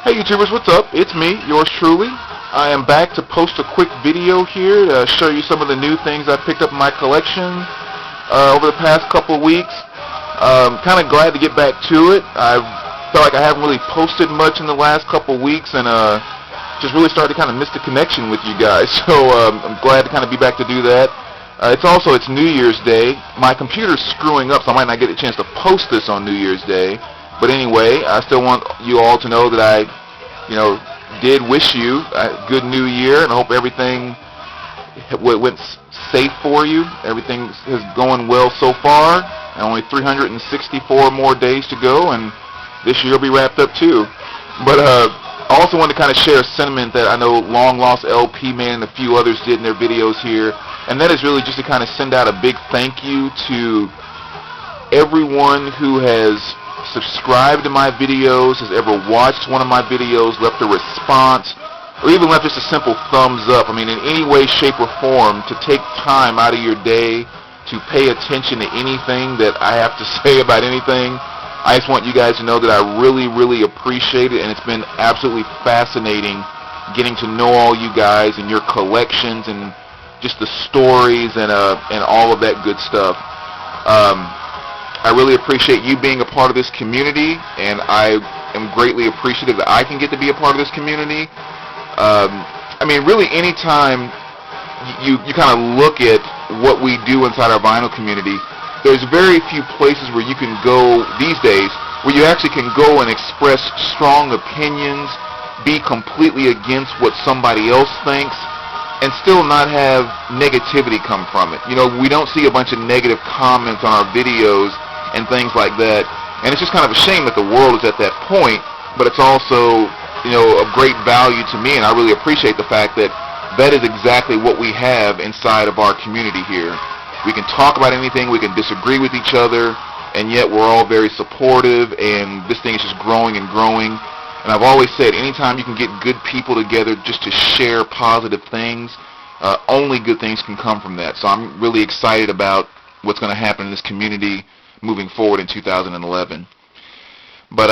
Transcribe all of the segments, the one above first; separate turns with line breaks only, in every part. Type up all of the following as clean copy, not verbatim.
Hey YouTubers, what's up? It's me, yours truly. I am back to post a quick video here to show you some of the new things I picked up in my collection over the past couple of weeks. Kind of glad to get back to it. I felt like I haven't really posted much in the last couple of weeks and just really started to kind of miss the connection with you guys. So I'm glad to kind of be back to do that. It's New Year's Day. My computer's screwing up, so I might not get a chance to post this on New Year's Day. But anyway, I still want you all to know that I, did wish you a good New Year, and I hope everything went safe for you. Everything is going well so far. And only 364 more days to go, and this year will be wrapped up too. But I also wanted to kind of share a sentiment that I know Long Lost LP Man and a few others did in their videos here, and that is really just to kind of send out a big thank you to everyone who has subscribed to my videos, has ever watched one of my videos, left a response, or even left just a simple thumbs up. I mean, in any way, shape, or form, to take time out of your day to pay attention to anything that I have to say about anything. I just want you guys to know that I really, really appreciate it, and it's been absolutely fascinating getting to know all you guys and your collections and just the stories and all of that good stuff. I really appreciate you being a part of this community, and I am greatly appreciative that I can get to be a part of this community. I mean, really, anytime you kind of look at what we do inside our vinyl community, there's very few places where you can go these days where you actually can go and express strong opinions, be completely against what somebody else thinks, and still not have negativity come from it. We don't see a bunch of negative comments on our videos and things like that, and it's just kind of a shame that the world is at that point, but it's also, of great value to me, and I really appreciate the fact that that is exactly what we have inside of our community here. We can talk about anything, we can disagree with each other, and yet we're all very supportive, and this thing is just growing and growing. And I've always said, anytime you can get good people together just to share positive things, only good things can come from that. So I'm really excited about what's going to happen in this community moving forward in 2011. But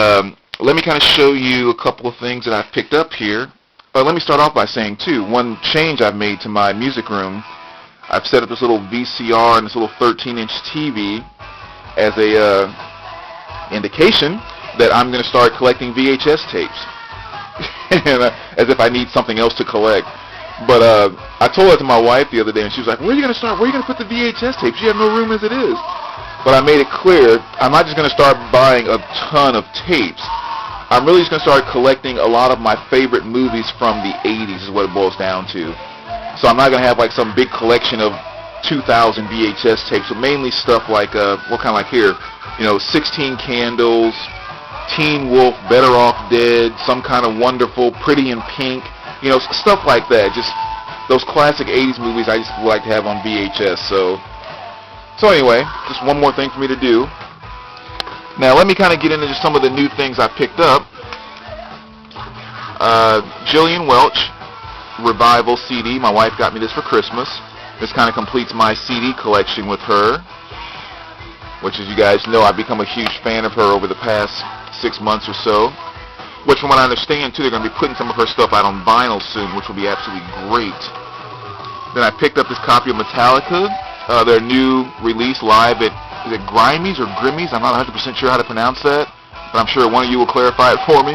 let me kind of show you a couple of things that I've picked up here. But let me start off by saying, too, one change I've made to my music room, I've set up this little VCR and this little 13-inch TV as a indication that I'm going to start collecting VHS tapes, as if I need something else to collect. But I told that to my wife the other day, and she was like, where are you going to start? Where are you going to put the VHS tapes? You have no room as it is. But I made it clear, I'm not just going to start buying a ton of tapes. I'm really just going to start collecting a lot of my favorite movies from the 80s is what it boils down to. So I'm not going to have like some big collection of 2,000 VHS tapes, but mainly stuff like, what kind of like here, 16 Candles, Teen Wolf, Better Off Dead, Some Kind of Wonderful, Pretty in Pink, stuff like that. Just those classic 80s movies I just like to have on VHS. So anyway, just one more thing for me to do. Now let me kind of get into just some of the new things I picked up. Gillian Welch Revival CD. My wife got me this for Christmas. This kind of completes my CD collection with her, which, as you guys know, I've become a huge fan of her over the past 6 months or so. Which, from what I understand, too, they're going to be putting some of her stuff out on vinyl soon, which will be absolutely great. Then I picked up this copy of Metallica, their new release live at, is it Grimmy's or Grimmy's? I'm not 100% sure how to pronounce that, but I'm sure one of you will clarify it for me.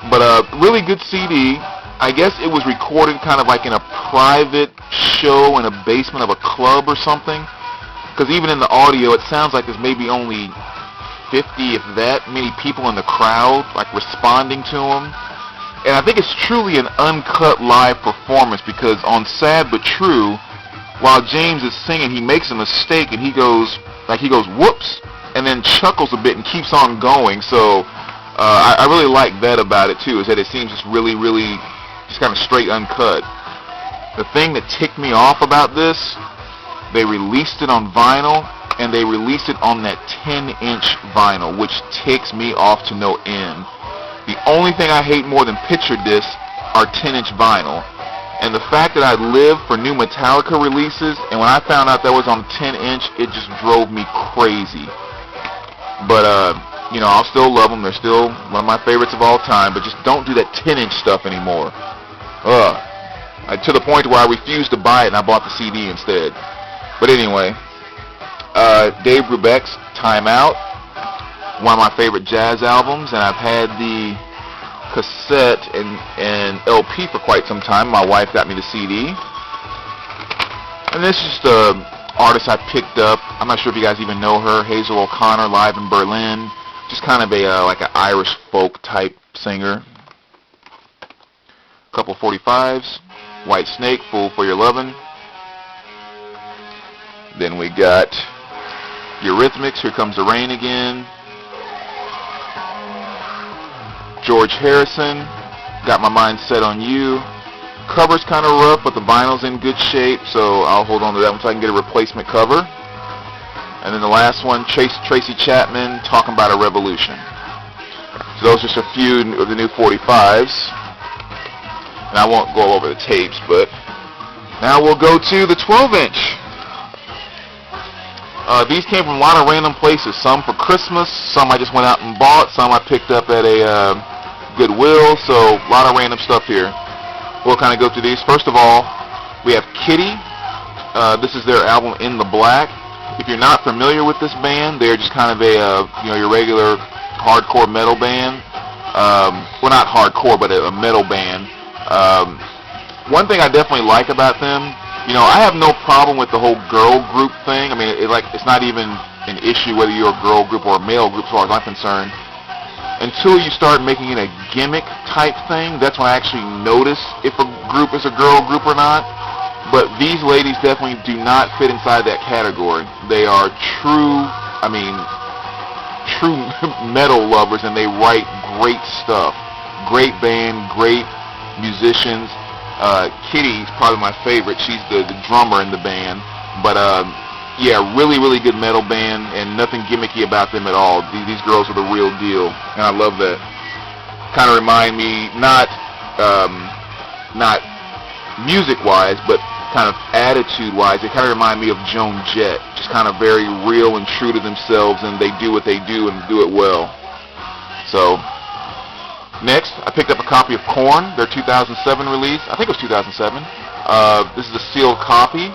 But really good CD. I guess it was recorded kind of like in a private show in a basement of a club or something. Because even in the audio, it sounds like there's maybe only 50, if that many people in the crowd, like responding to them. And I think it's truly an uncut live performance, because on Sad But True, while James is singing, he makes a mistake and he goes whoops, and then chuckles a bit and keeps on going. So I really like that about it too, is that it seems just really, really just kind of straight uncut. The thing that ticked me off about this, they released it on vinyl, and they released it on that 10-inch vinyl, which ticks me off to no end. The only thing I hate more than picture discs are 10-inch vinyl. And the fact that I live for new Metallica releases, and when I found out that was on 10-inch, it just drove me crazy. But I'll still love them. They're still one of my favorites of all time. But just don't do that 10-inch stuff anymore. To the point where I refused to buy it and I bought the CD instead. But anyway, Dave Brubeck's Time Out, one of my favorite jazz albums, and I've had the cassette and LP for quite some time. My wife got me the CD. And this is just an artist I picked up. I'm not sure if you guys even know her, Hazel O'Connor, live in Berlin. Just kind of like an Irish folk type singer. Couple 45s. White Snake, Fool for Your Lovin'. Then we got Eurythmics, Here Comes the Rain Again. George Harrison, Got My Mind Set on You. Cover's kind of rough, but the vinyl's in good shape, so I'll hold on to that one so I can get a replacement cover. And then the last one, Tracy Chapman, Talking About a Revolution. So those are just a few of the new 45s. And I won't go over the tapes, but now we'll go to the 12-inch. These came from a lot of random places. Some for Christmas, some I just went out and bought, some I picked up at a Goodwill, so a lot of random stuff here. We'll kind of go through these. First of all, we have Kitty. This is their album In the Black. If you're not familiar with this band, they're just kind of a your regular hardcore metal band. Well, not hardcore, but a metal band. One thing I definitely like about them, I have no problem with the whole girl group thing. I mean, it's not even an issue whether you're a girl group or a male group as far as I'm concerned. Until you start making it a gimmick type thing, that's when I actually notice if a group is a girl group or not. But these ladies definitely do not fit inside that category. They are true metal lovers, and they write great stuff. Great band, great musicians. Kitty's probably my favorite. She's the drummer in the band. But yeah, really, really good metal band, and nothing gimmicky about them at all. These girls are the real deal, and I love that. Kind of remind me, not music-wise, but kind of attitude-wise, they kind of remind me of Joan Jett. Just kind of very real and true to themselves, and they do what they do and do it well. So, next, I picked up a copy of Korn, their 2007 release. I think it was 2007. This is a sealed copy.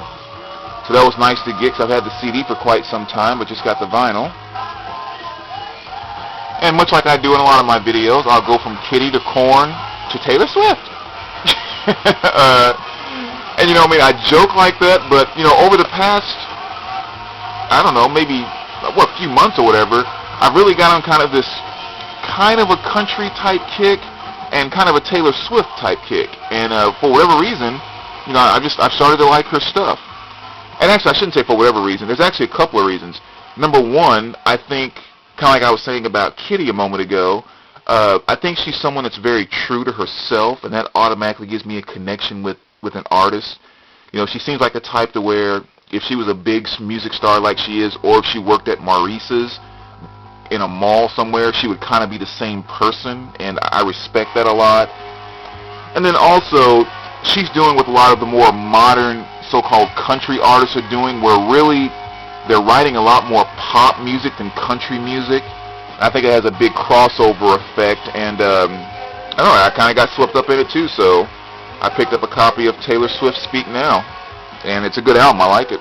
So that was nice to get, because I've had the CD for quite some time, but just got the vinyl. And much like I do in a lot of my videos, I'll go from Kitty to Korn to Taylor Swift. And I joke like that, but, over the past, I don't know, maybe, a few months or whatever, I've really got on kind of this kind of a country type kick and kind of a Taylor Swift type kick. And for whatever reason, I've started to like her stuff. And actually, I shouldn't say for whatever reason. There's actually a couple of reasons. Number one, I think, kind of like I was saying about Kitty a moment ago, I think she's someone that's very true to herself, and that automatically gives me a connection with an artist. She seems like the type to where if she was a big music star like she is, or if she worked at Maurice's in a mall somewhere, she would kind of be the same person, and I respect that a lot. And then also, she's doing what a lot of the more modern so-called country artists are doing, where really they're writing a lot more pop music than country music. I think it has a big crossover effect, and I don't know, I kind of got swept up in it too, so I picked up a copy of Taylor Swift Speak Now, and it's a good album. I like it.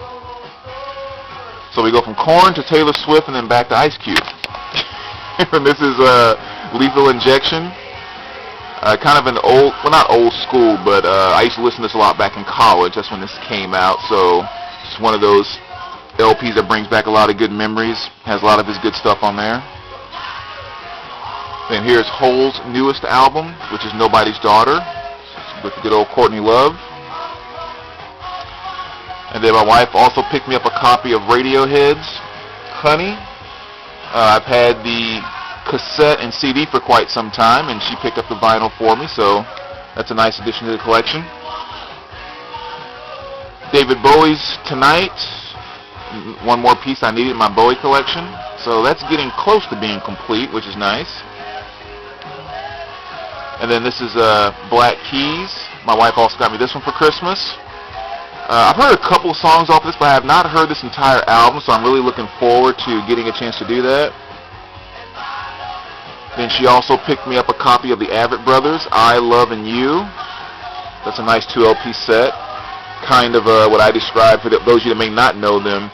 So we go from Korn to Taylor Swift and then back to Ice Cube. And this is Lethal Injection. Kind of an old, well, not old school, but I used to listen to this a lot back in college. That's when this came out, so it's one of those LPs that brings back a lot of good memories. Has a lot of his good stuff on there. Then here's Hole's newest album, which is Nobody's Daughter, with the good old Courtney Love. And then my wife also picked me up a copy of Radiohead's Honey. I've had the cassette and CD for quite some time, and she picked up the vinyl for me, so that's a nice addition to the collection. David Bowie's Tonight, one more piece I needed in my Bowie collection, so that's getting close to being complete, which is nice. And then this is Black Keys. My wife also got me this one for Christmas. I've heard a couple of songs off this, but I have not heard this entire album, so I'm really looking forward to getting a chance to do that. Then she also picked me up a copy of the Avett Brothers, I, Love, and You. That's a nice 2 LP set. Kind of what I describe, for those of you that may not know them,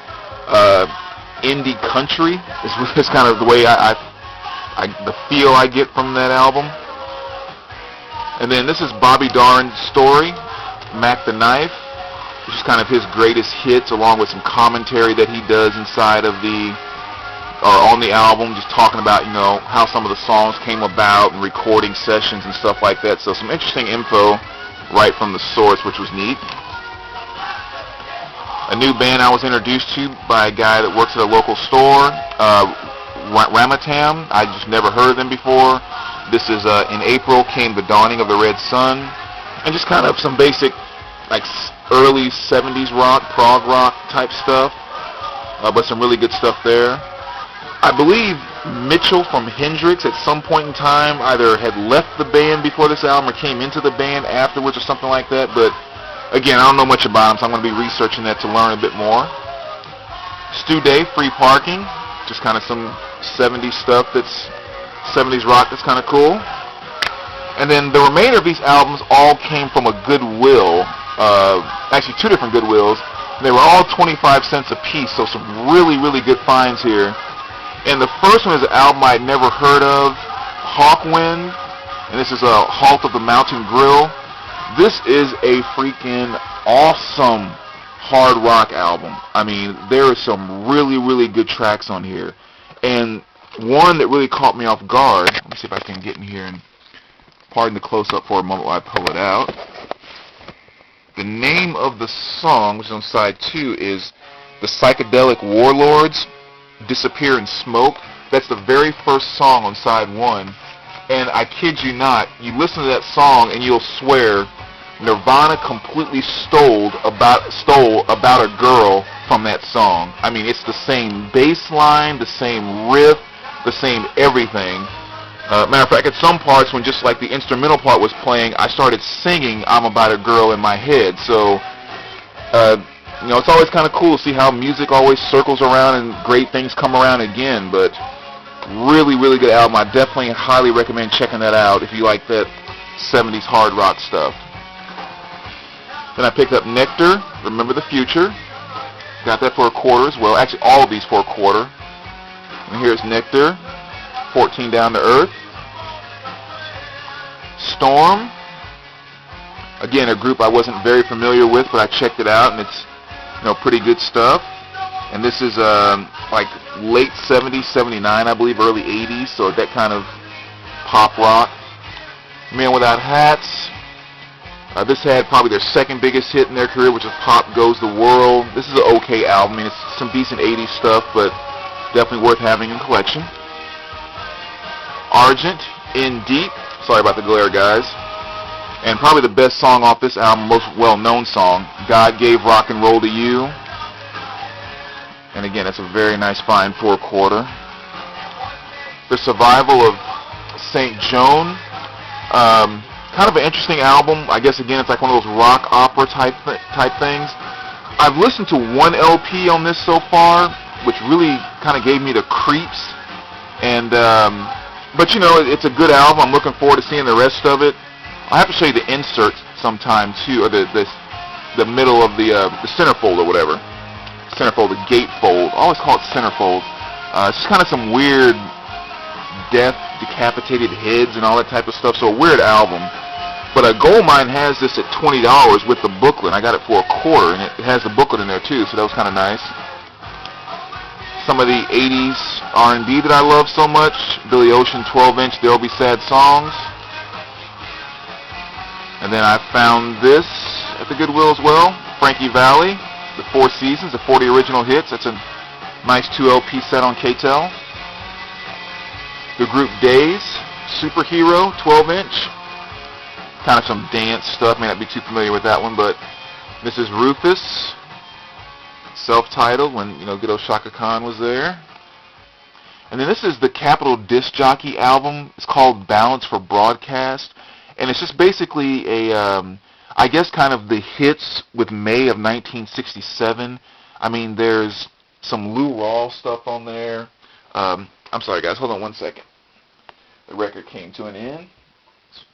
indie country is kind of the way the feel I get from that album. And then this is Bobby Darin's Story, Mac the Knife, which is kind of his greatest hits, along with some commentary that he does inside of on the album, just talking about, how some of the songs came about and recording sessions and stuff like that. So some interesting info right from the source, which was neat. A new band I was introduced to by a guy that works at a local store, Ramatam. I just never heard of them before. This is in April came The Dawning of the Red Sun, and just kind of some basic, like early 70s rock, prog rock type stuff, but some really good stuff there. I believe Mitchell from Hendrix at some point in time either had left the band before this album or came into the band afterwards or something like that, but again, I don't know much about him, so I'm going to be researching that to learn a bit more. Stu Day, Free Parking, just kind of some 70s stuff 70s rock that's kind of cool. And then the remainder of these albums all came from a Goodwill, actually 2 different Goodwills. They were all 25 cents a piece, so some really, really good finds here. And the first one is an album I'd never heard of, Hawkwind, and this is a Halt of the Mountain Grill. This is a freaking awesome hard rock album. I mean, there are some really, really good tracks on here. And one that really caught me off guard, let me see if I can get in here and pardon the close-up for a moment while I pull it out. The name of the song, which is on side 2, is The Psychedelic Warlords, Disappear in Smoke. That's the very first song on side 1. And I kid you not, you listen to that song and you'll swear Nirvana completely stole about a girl from that song. I mean, it's the same bass line, the same riff, the same everything. Matter of fact, at some parts when just like the instrumental part was playing, I started singing I'm About a Girl in my head. So, it's always kind of cool to see how music always circles around and great things come around again. But really, really good album. I definitely highly recommend checking that out if you like that 70s hard rock stuff. Then I picked up Nectar, Remember the Future. Got that for $0.25 as well. Actually, all of these for $0.25. And here's Nectar, 14 Down to Earth. Storm. Again, a group I wasn't very familiar with, but I checked it out, and it's pretty good stuff. And this is like late 70s, 79, I believe, early 80s, so that kind of pop rock. Man Without Hats. This had probably their second biggest hit in their career, which is Pop Goes the World. This is an okay album. I mean, it's some decent 80s stuff, but definitely worth having in collection. Argent, In Deep. Sorry about the glare, guys. And probably the best song off this album, most well-known song, God Gave Rock and Roll to You. And again, that's a very nice find for $0.25. The Survival of St. Joan. Kind of an interesting album. I guess, again, it's like one of those rock opera type things. I've listened to 1 LP on this so far, which really kind of gave me the creeps. And, but it's a good album. I'm looking forward to seeing the rest of it. I have to show you the insert sometime too, or the middle of the centerfold or whatever. Centerfold, the gatefold. I always call it centerfold. It's just kind of some weird death, decapitated heads, and all that type of stuff. So a weird album. But Goldmine has this at $20 with the booklet. I got it for $0.25, and it has the booklet in there too. So that was kind of nice. Some of the 80s R&B that I love so much. Billy Ocean, 12-inch, There'll Be Sad Songs. And then I found this at the Goodwill as well. Frankie Valli, The Four Seasons, the 40 original hits. That's a nice 2 LP set on K-Tel. The group Days, Superhero, 12-inch. Kind of some dance stuff. May not be too familiar with that one, but this is Rufus, self-titled, when good old Shaka Khan was there. And then this is the Capitol Disc Jockey album. It's called Balance for Broadcast. And it's just basically I guess kind of the hits with May of 1967. I mean, there's some Lou Rawls stuff on there. I'm sorry, guys. Hold on one second. the record came to an end. Let's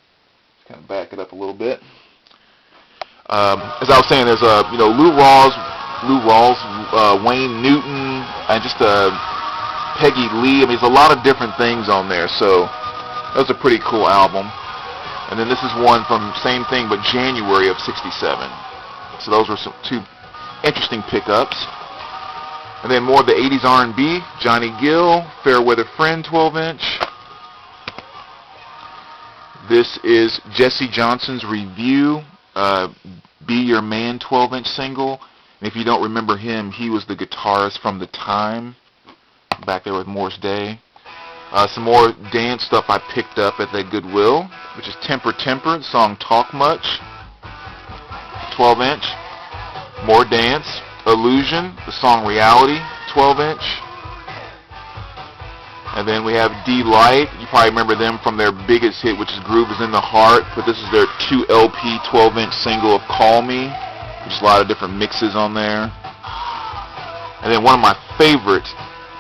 kind of back it up a little bit. As I was saying, there's Lou Rawls, Wayne Newton, and just Peggy Lee. I mean, there's a lot of different things on there, so that was a pretty cool album. And then this is one from same thing, but January of '67. So those were two interesting pickups. And then more of the 80s R&B, Johnny Gill, Fairweather Friend 12-inch. This is Jesse Johnson's Review, Be Your Man 12-inch single. And if you don't remember him, he was the guitarist from The Time, back there with Morris Day. Some more dance stuff I picked up at that Goodwill, which is Temper Temper, the song Talk Much, 12-inch. More dance, Illusion, the song Reality, 12-inch. And then we have D-Light. You probably remember them from their biggest hit, which is Groove is in the Heart, but this is their 2-LP 12-inch single of Call Me. There's a lot of different mixes on there. And then one of my favorite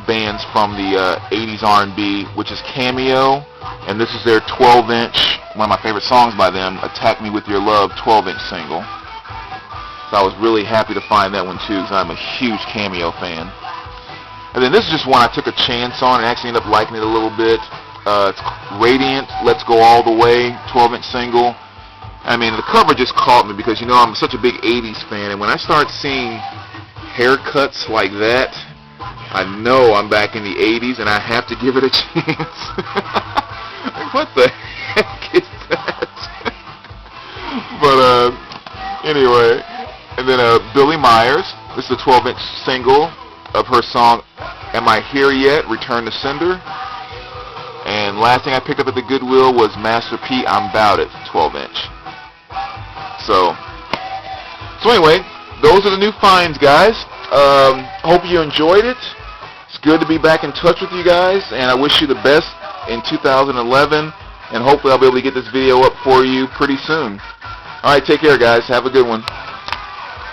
bands from the 80s R&B, which is Cameo, and this is their 12-inch, one of my favorite songs by them, Attack Me With Your Love 12-inch single. So I was really happy to find that one too, because I'm a huge Cameo fan. And then this is just one I took a chance on and actually ended up liking it a little bit. It's Radiant, Let's Go All the Way 12-inch single. I mean, the cover just caught me because, I'm such a big 80s fan, and when I start seeing haircuts like that, I know I'm back in the 80s and I have to give it a chance. Like, what the heck is that? But anyway, and then Billie Myers. This is a 12-inch single of her song Am I Here Yet? Return to Sender. And last thing I picked up at the Goodwill was Master P, I'm 'Bout It 12-inch. So anyway, those are the new finds, guys. Hope you enjoyed it. It's good to be back in touch with you guys, and I wish you the best in 2011, and hopefully I'll be able to get this video up for you pretty soon. Alright, take care, guys. Have a good one.